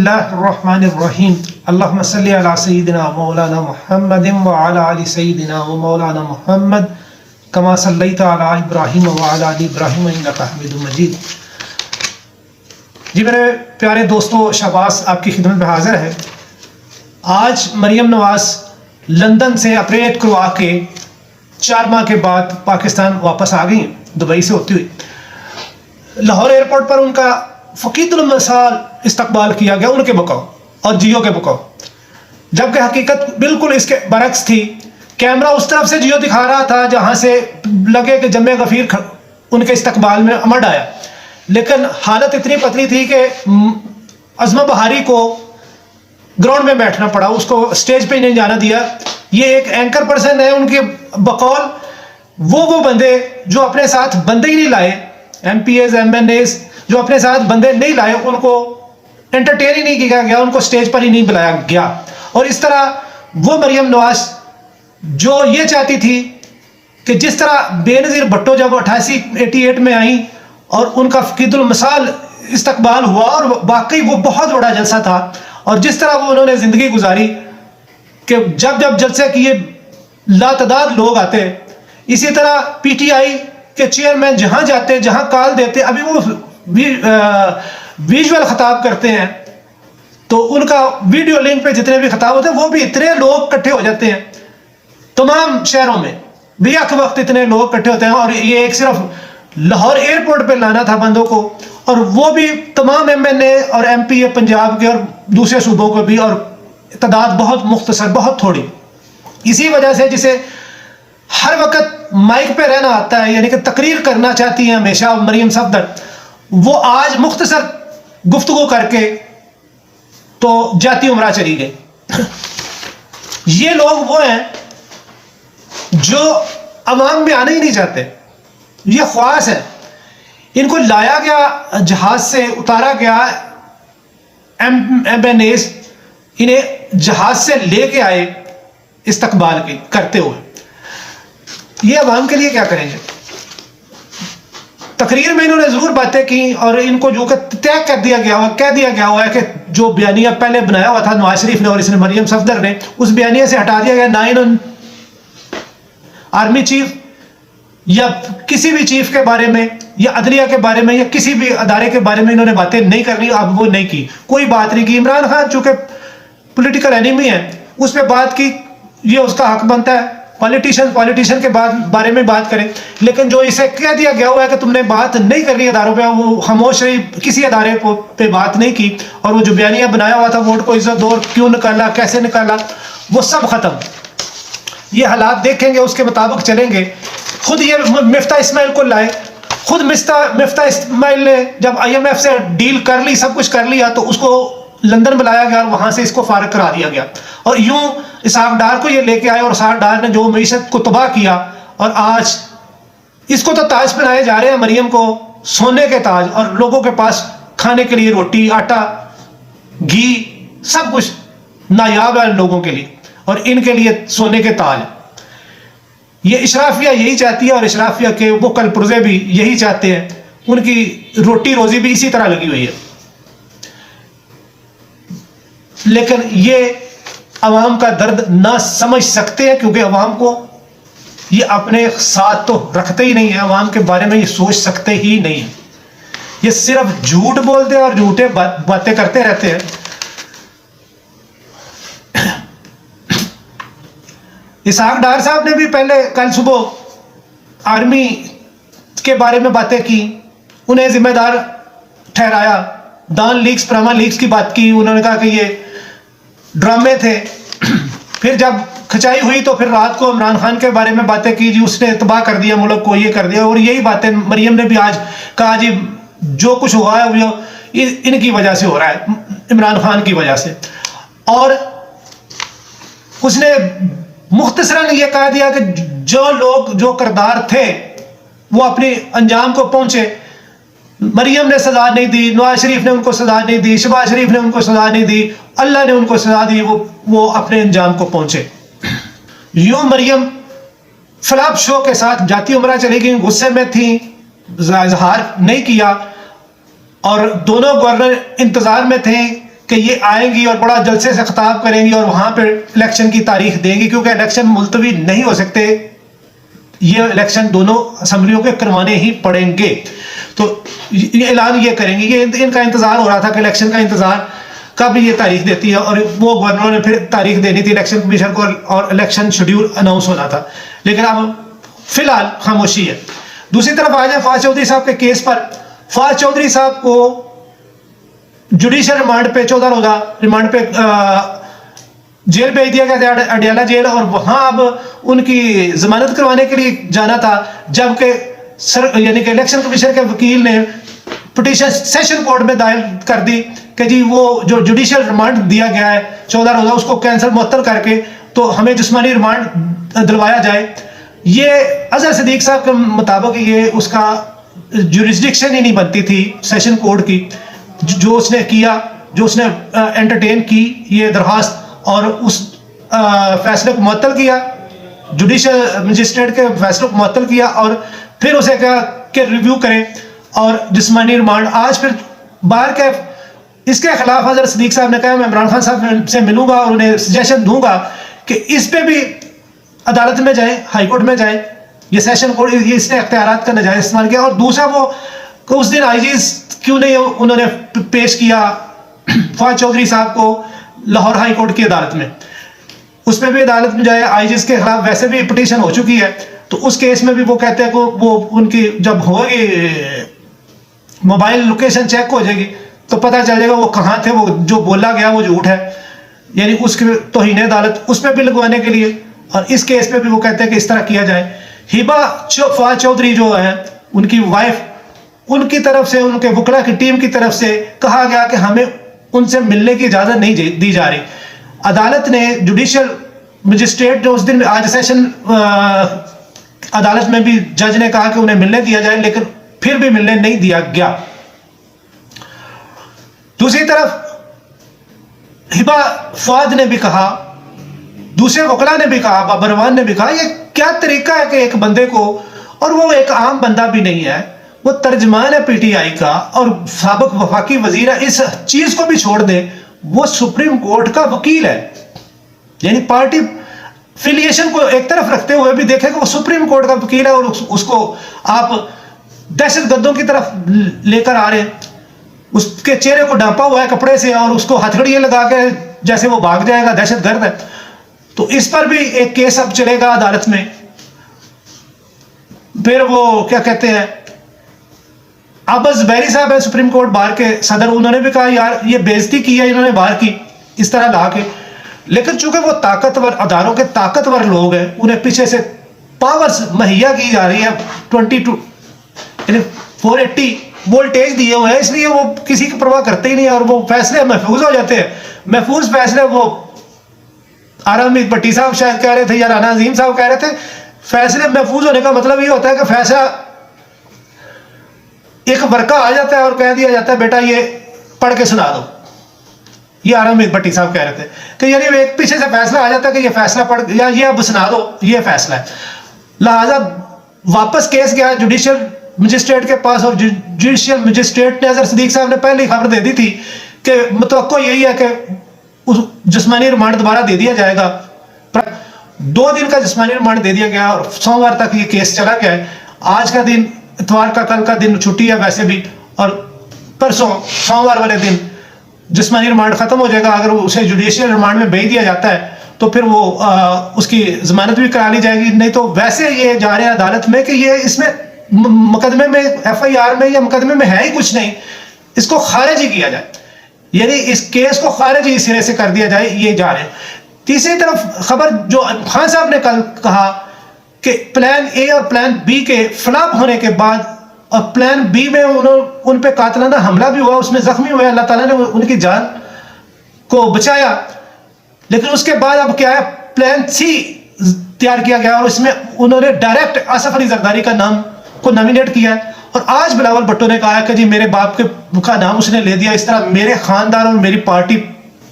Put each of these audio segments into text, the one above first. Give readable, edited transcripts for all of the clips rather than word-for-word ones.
اللہ الرحمن الرحیم اللہم صلی علی سیدنا مولانا محمد وعلی آل سیدنا مولانا محمد کما صلیت علی ابراہیم وعلی آل ابراہیم انک حمید مجید۔ جی میرے پیارے دوستو، شہباز آپ کی خدمت میں حاضر ہے۔ آج مریم نواز لندن سے آپریٹ کروا کے 4 ماہ کے بعد پاکستان واپس آ گئی، دبئی سے ہوتی ہوئی۔ لاہور ایئرپورٹ پر ان کا فقید المثال استقبال کیا گیا، ان کے بقاؤ اور جیو کے بقاؤ، جبکہ حقیقت بالکل اس کے برعکس تھی۔ کیمرہ اس طرف سے جیو دکھا رہا تھا جہاں سے لگے کہ جم غفیر ان کے استقبال میں امڈ آیا، لیکن حالت اتنی پتلی تھی کہ عظمہ بہاری کو گراؤنڈ میں بیٹھنا پڑا، اس کو اسٹیج پہ ہی نہیں جانا دیا۔ یہ ایک اینکر پرسن ہے، ان کے بقول وہ بندے جو اپنے ساتھ بندے ہی نہیں لائے، M P As M N As جو اپنے ساتھ بندے نہیں لائے، ان کو انٹرٹین ہی نہیں کیا گیا، ان کو اسٹیج پر ہی نہیں بلایا گیا۔ اور اس طرح وہ مریم نواز جو یہ چاہتی تھی کہ جس طرح بے نظیر بھٹو جب 88 میں آئیں اور ان کا فقید المثال استقبال ہوا، اور واقعی وہ بہت بڑا جلسہ تھا، اور جس طرح وہ انہوں نے زندگی گزاری کہ جب جلسے کی یہ لاتعداد لوگ آتے، اسی طرح پی ٹی آئی کے چیئرمین جہاں جاتے، جہاں کال دیتے، ابھی وہ ویژول خطاب کرتے ہیں تو ان کا ویڈیو لنک پہ جتنے بھی خطاب ہوتے ہیں وہ بھی اتنے لوگ اکٹھے ہو جاتے ہیں تمام شہروں میں، بیک وقت اتنے لوگ اکٹھے ہوتے ہیں۔ اور یہ ایک صرف لاہور ایئرپورٹ پہ لانا تھا بندوں کو، اور وہ بھی تمام ایم این اے اور ایم پی اے پنجاب کے اور دوسرے صوبوں کو بھی، اور تعداد بہت مختصر، بہت تھوڑی۔ اسی وجہ سے جسے ہر وقت مائک پہ رہنا آتا ہے، یعنی کہ تقریر کرنا چاہتی ہیں ہمیشہ مریم صفدر، وہ آج مختصر گفتگو کر کے تو جاتی عمرہ چلی گئی۔ یہ لوگ وہ ہیں جو عوام میں آنا ہی نہیں چاہتے، یہ خواص ہے۔ ان کو لایا گیا جہاز سے، اتارا گیا، ایم این ایز انہیں جہاز سے لے کے آئے استقبال کے کرتے ہوئے۔ یہ عوام کے لیے کیا کریں گے؟ تقریر میں انہوں نے ضرور باتیں کی، اور ان کو جو کہ طے کر دیا گیا ہوا، کہہ دیا گیا ہوا ہے کہ جو بیانیہ پہلے بنایا ہوا تھا نواز شریف نے اور اس نے مریم صفدر نے، اس بیانیہ سے ہٹا دیا گیا۔ نہ انہوں آرمی چیف یا کسی بھی چیف کے بارے میں یا عدلیہ کے بارے میں یا کسی بھی ادارے کے بارے میں انہوں نے باتیں نہیں کرنی، اب وہ نہیں کی، کوئی بات نہیں کی۔ عمران خان چونکہ پولیٹیکل اینیمی ہے، اس پہ بات کی، یہ اس کا حق بنتا ہے، پالیٹیشین کے بارے میں بات کریں، لیکن جو اسے کہہ دیا گیا ہوا ہے کہ تم نے بات نہیں کرنی اداروں پہ، وہ خاموش رہی، کسی ادارے پہ بات نہیں کی۔ اور وہ جو بیانیہ بنایا ہوا تھا ووٹ کو عزت دو، کیوں نکالا، کیسے نکالا، وہ سب ختم۔ یہ حالات دیکھیں گے، اس کے مطابق چلیں گے۔ خود یہ مفتاح اسماعیل کو لائے، خود مفتاح اسماعیل نے جب آئی ایم ایف سے ڈیل کر لی، سب کچھ کر لیا، تو اس کو لندن بلایا گیا اور وہاں سے اس کو فارغ کرا دیا گیا۔ اور یوں اسحاق ڈار کو یہ لے کے آئے، اور اسحاق ڈار نے جو معیشت کو تباہ کیا، اور آج اس کو تو تاج پہنائے جا رہے ہیں، مریم کو سونے کے تاج، اور لوگوں کے پاس کھانے کے لیے روٹی، آٹا، گھی، سب کچھ نایاب ہے لوگوں کے لیے، اور ان کے لیے سونے کے تاج۔ یہ اشرافیہ یہی چاہتی ہے، اور اشرافیہ کے وہ کل پرزے بھی یہی چاہتے ہیں، ان کی روٹی روزی بھی اسی طرح لگی ہوئی ہے۔ لیکن یہ عوام کا درد نہ سمجھ سکتے ہیں، کیونکہ عوام کو یہ اپنے ساتھ تو رکھتے ہی نہیں ہیں، عوام کے بارے میں یہ سوچ سکتے ہی نہیں ہیں۔ یہ صرف جھوٹ بولتے ہیں اور جھوٹے باتیں کرتے رہتے ہیں۔ اسحاق ڈار صاحب نے بھی پہلے کل صبح آرمی کے بارے میں باتیں کی، انہیں ذمہ دار ٹھہرایا، دان لیکس، پراما لیکس کی بات کی، انہوں نے کہا کہ یہ ڈرامے تھے۔ پھر جب کھچائی ہوئی تو پھر رات کو عمران خان کے بارے میں باتیں کی، جی اس نے تباہ کر دیا ملک کو، یہ کر دیا، اور یہی باتیں مریم نے بھی آج کہا، جی جو کچھ ہوا ہے وہ ان کی وجہ سے ہو رہا ہے، عمران خان کی وجہ سے۔ اور اس نے مختصراً یہ کہہ دیا کہ جو لوگ، جو کردار تھے وہ اپنے انجام کو پہنچے۔ مریم نے سزا نہیں دی، نواز شریف نے ان کو سزا نہیں دی، شہباز شریف نے ان کو سزا نہیں دی، اللہ نے ان کو سزا دی، وہ اپنے انجام کو پہنچے۔ یوں مریم فلاپ شو کے ساتھ جاتی عمرہ چلی گئی، غصے میں تھیں، اظہار نہیں کیا، اور دونوں گورنر انتظار میں تھے کہ یہ آئیں گی اور بڑا جلسے سے خطاب کریں گی اور وہاں پہ الیکشن کی تاریخ دیں گی، کیونکہ الیکشن ملتوی نہیں ہو سکتے، یہ الیکشن دونوں اسمبلیوں کے کروانے ہی پڑیں گے۔ تو یہ اعلان یہ کریں گے، یہ ان کا انتظار ہو رہا تھا کہ الیکشن کا انتظار کب یہ تاریخ دیتی ہے، اور وہ گورنر نے پھر تاریخ دینی تھی الیکشن کمیشن کو اور الیکشن شیڈیول اناؤنس ہونا تھا، لیکن اب فی الحال خاموشی ہے۔ دوسری طرف آ جائیں فواز چودھری صاحب کے کیس پر، فواز چودھری صاحب کو جوڈیشل ریمانڈ پہ 14 روزہ ریمانڈ پہ جیل بھیج دیا گیا تھا، اڈیالہ جیل، اور وہاں اب ان کی ضمانت کروانے کے لیے جانا تھا، جبکہ یعنی کہ الیکشن کمیشن کے وکیل نے پٹیشن سیشن کورٹ میں دائر کر دی کہ جی وہ جو جوڈیشل ریمانڈ دیا گیا ہے 14 روزہ اس کو کینسل معطل کر کے تو ہمیں جسمانی ریمانڈ دلوایا جائے۔ یہ اظہر صدیق صاحب کے مطابق یہ اس کا جوریسڈکشن ہی نہیں بنتی تھی سیشن کورٹ کی، جو اس نے کیا، جو اس نے انٹرٹین کی یہ درخواست اور اس فیصلے کو معطل کیا، جوڈیشل مجسٹریٹ کے فیصلے کو معطل کیا، اور پھر اسے کہا کہ ریویو کریں اور جسمانی ریمانڈ۔ آج پھر باہر کے اس کے خلاف حضرت صدیق صاحب نے کہا میں عمران خان صاحب سے ملوں گا اور انہیں سجیشن دوں گا کہ اس پہ بھی عدالت میں جائیں، ہائی کورٹ میں جائیں، یہ سیشن کورٹ یہ اس نے اختیارات کا ناجائز استعمال کیا۔ اور دوسرا وہ کہ اس دن آئی جیز کیوں نہیں انہوں نے پیش کیا فواز چودھری صاحب کو لاہور ہائی کورٹ کی عدالت میں، اس میں بھی عدالت میں جائے، آئی جیز کے خلاف ویسے بھی پٹیشن ہو چکی ہے، تو اس کیس میں بھی وہ کہتے ہیں کہ وہ ان کی جب ہوگی موبائل لوکیشن چیک ہو جائے گی تو پتہ چل جائے گا وہ کہاں تھے، وہ جو بولا گیا وہ جھوٹ ہے، یعنی اس کی توہین عدالت اس میں بھی لگوانے کے لیے، اور اس کیس پہ بھی وہ کہتے ہیں کہ اس طرح کیا جائے۔ ہبا فواز چودھری جو ہیں ان کی وائف، ان کی طرف سے ان کے وکلا کی ٹیم کی طرف سے کہا گیا کہ ہمیں ان سے ملنے کی اجازت نہیں دی جا رہی۔ عدالت نے جوڈیشل مجسٹریٹ جو اس دن آج سیشن عدالت میں بھی جج نے کہا کہ انہیں ملنے دیا جائے، لیکن پھر بھی ملنے نہیں دیا گیا۔ دوسری طرف ہبا فواد نے بھی کہا، دوسرے وکلا نے بھی کہا، بابروان نے بھی کہا، یہ کیا طریقہ ہے کہ ایک بندے کو، اور وہ ایک عام بندہ بھی نہیں ہے، وہ ترجمان ہے پی ٹی آئی کا اور سابق وفاقی وزیر ہے، اس چیز کو بھی چھوڑ دیں، وہ سپریم کورٹ کا وکیل ہے، یعنی پارٹی فیلیشن کو ایک طرف رکھتے ہوئے بھی دیکھیں کہ وہ سپریم کورٹ کا وکیل ہے، اور اس کو آپ دہشت گردوں کی طرف لے کر آ رہے ہیں، اس کے چہرے کو ڈھانپا ہوا ہے کپڑے سے اور اس کو ہتھکڑیاں لگا کے جیسے وہ بھاگ جائے گا، دہشت گرد ہے۔ تو اس پر بھی ایک کیس اب چلے گا عدالت میں۔ پھر وہ کیا کہتے ہیں، عابد زبیری صاحب ہے سپریم کورٹ بار کے صدر، انہوں نے بھی کہا یار یہ بے عزتی کی ہے انہوں نے بار کی اس طرح لا کے، لیکن چونکہ وہ طاقتور اداروں کے طاقتور لوگ ہیں، انہیں پیچھے سے پاورز مہیا کی جا رہی ہے، 22 یعنی 480 وولٹیج دیے ہوئے ہیں، اس لیے وہ کسی کی پرواہ کرتے ہی نہیں، اور وہ فیصلے محفوظ ہو جاتے ہیں، محفوظ فیصلے۔ وہ آرام بٹی صاحب شاید کہہ رہے تھے یا رانا عظیم صاحب کہہ رہے تھے، فیصلے محفوظ ہونے کا مطلب یہ ہوتا ہے کہ فیصلہ ایک ورقہ آ جاتا ہے اور کہہ دیا جاتا ہے بیٹا یہ پڑھ کے سنا دو، یہ آرام بٹی صاحب کہہ رہے تھے کہ یعنی ایک پیچھے سے فیصلہ آ جاتا ہے کہ یہ فیصلہ پڑھ یا یہ اب سنا دو، یہ فیصلہ ہے۔ لہذا واپس کیس گیا جوڈیشل مجسٹریٹ کے پاس، اور جوڈیشل مجسٹریٹ نے اظہر صدیق صاحب نے پہلے ہی خبر دے دی تھی کہ متوقع یہی ہے کہ جسمانی ریمانڈ دوبارہ دے دیا جائے گا۔ 2 دن کا جسمانی ریمانڈ دے دیا گیا اور سوموار تک یہ کیس چلا گیا ہے۔ آج کا دن اتوار کا، کل کا دن چھٹی ہے ویسے بھی، اور پرسوں سوموار والے دن جسمانی ریمانڈ ختم ہو جائے گا۔ اگر اسے جوڈیشل ریمانڈ میں بھیج دیا جاتا ہے تو پھر وہ اس کی ضمانت بھی کرا لی جائے گی، نہیں تو ویسے یہ جا رہے ہیں عدالت میں کہ یہ اس میں مقدمے میں ایف آئی آر میں یا مقدمے میں ہے ہی کچھ نہیں، اس کو خارج ہی کیا جائے، یعنی اس کیس کو خارج ہی سرے سے کر دیا جائے، یہ جا رہے ہیں۔ تیسری طرف خبر جو خان صاحب نے کل کہا کہ پلان اے اور پلان بی کے فلاپ ہونے کے بعد، اور پلان بی میں ان پہ قاتلانہ حملہ بھی ہوا، اس میں زخمی ہوئے، اللہ تعالیٰ نے ان کی جان کو بچایا، لیکن اس کے بعد اب کیا ہے، پلان سی تیار کیا گیا اور اس میں انہوں نے ڈائریکٹ آصف علی زرداری کا نام کو نامینیٹ کیا ہے، اور آج بلاول بھٹو نے کہا کہ جی میرے باپ کا نام اس نے لے دیا، اس طرح میرے خاندان اور میری پارٹی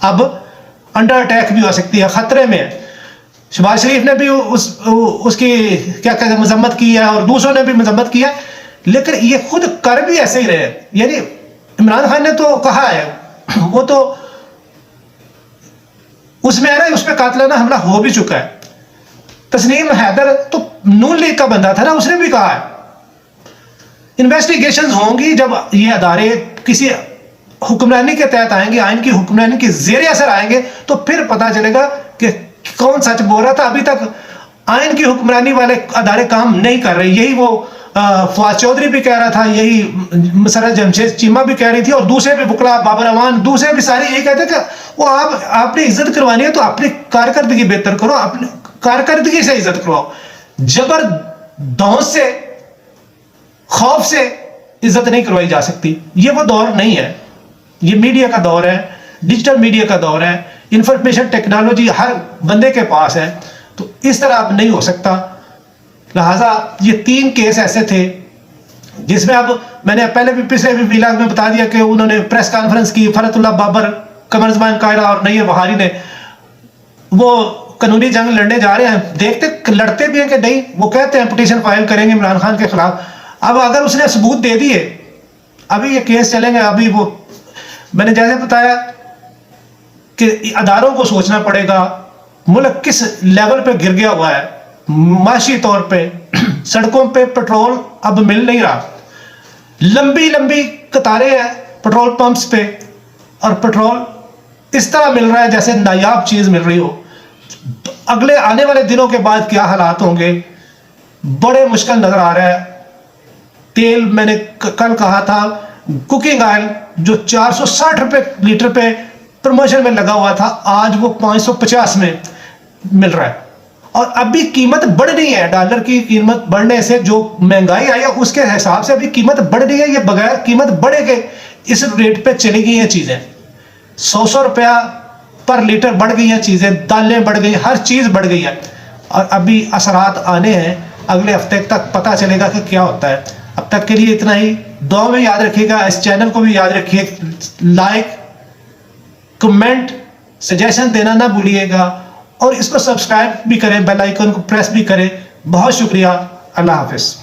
اب انڈر اٹیک بھی ہو سکتی ہے، خطرے میں ہے۔ شہباز شریف نے بھی اس کی کیا کہتے ہیں مذمت کی ہے، اور دوسروں نے بھی مذمت کی ہے، لیکن یہ خود کر بھی ایسے ہی رہے، یعنی عمران خان نے تو کہا ہے، وہ تو اس میں ہے نا, اس پہ قاتلانہ حملہ ہو بھی چکا ہے. تسنیم حیدر تو نون لیگ کا بندہ تھا نا, اس نے بھی کہا ہے انویسٹیگیشنز ہوں گی جب یہ ادارے کسی حکمرانی کے تحت آئیں گے, آئین کی حکمرانی کے زیر اثر آئیں گے, تو پھر پتہ چلے گا کہ کون سچ بول رہا تھا. ابھی تک آئین کی حکمرانی والے ادارے کام نہیں کر رہے. یہی وہ فواز چودھری بھی کہہ رہا تھا, یہی مسرت جمشید چیمہ بھی کہہ رہی تھی, اور دوسرے بھی بکلا بابر امان, دوسرے بھی سارے یہی کہتے کہ وہ آپ نے عزت کروانی ہے تو اپنی کارکردگی بہتر کرو, اپنی کارکردگی سے عزت کرواؤ. جبر دھونس سے, خوف سے عزت نہیں کروائی جا سکتی. یہ وہ دور نہیں ہے. یہ میڈیا کا دور ہے, ڈیجیٹل میڈیا کا دور ہے, انفارمیشن ٹیکنالوجی ہر بندے کے پاس ہے, تو اس طرح اب نہیں ہو سکتا. لہٰذا یہ 3 کیس ایسے تھے جس میں اب میں نے پہلے بھی پچھلے بھی ویلاگ میں بتا دیا کہ انہوں نے پریس کانفرنس کی, فرحت اللہ بابر, قمر زمان قائرہ اور نیر بہاری نے, وہ قانونی جنگ لڑنے جا رہے ہیں. دیکھتے لڑتے بھی ہیں کہ نہیں, وہ کہتے ہیں پٹیشن فائل کریں گے عمران خان کے خلاف. اب اگر اس نے ثبوت دے دیے, ابھی یہ کیس چلیں گے. ابھی وہ میں نے جیسے بتایا کہ اداروں کو سوچنا پڑے گا ملک کس لیول پہ گر گیا ہوا ہے معاشی طور پہ. سڑکوں پہ پٹرول اب مل نہیں رہا, لمبی لمبی قطاریں ہیں پٹرول پمپس پہ, اور پٹرول اس طرح مل رہا ہے جیسے نایاب چیز مل رہی ہو. اگلے آنے والے دنوں کے بعد کیا حالات ہوں گے, بڑے مشکل نظر آ رہا ہے. تیل میں نے کل کہا تھا, کوکنگ آئل جو 460 روپے لیٹر پہ پروموشن میں لگا ہوا تھا, آج وہ 550 میں مل رہا ہے. اور ابھی قیمت بڑھ رہی ہے, ڈالر کی قیمت بڑھنے سے جو مہنگائی آئی ہے اس کے حساب سے ابھی قیمت بڑھ رہی ہے. یہ بغیر قیمت بڑھے کے اس ریٹ پہ چلی گئی ہیں چیزیں. 100 روپیہ پر لیٹر بڑھ گئی ہیں چیزیں, دالیں بڑھ گئی, ہر چیز بڑھ گئی ہے. اور ابھی اثرات آنے ہیں, اگلے ہفتے تک پتہ چلے گا کہ کیا ہوتا ہے. اب تک کے لیے اتنا ہی. دعا میں یاد رکھیے گا, اس چینل کو بھی یاد رکھیے, لائک, کمنٹ, سجیشن دینا نہ بھولیے گا, اور اس کو سبسکرائب بھی کریں, بیل آئیکن کو پریس بھی کریں. بہت شکریہ. اللہ حافظ.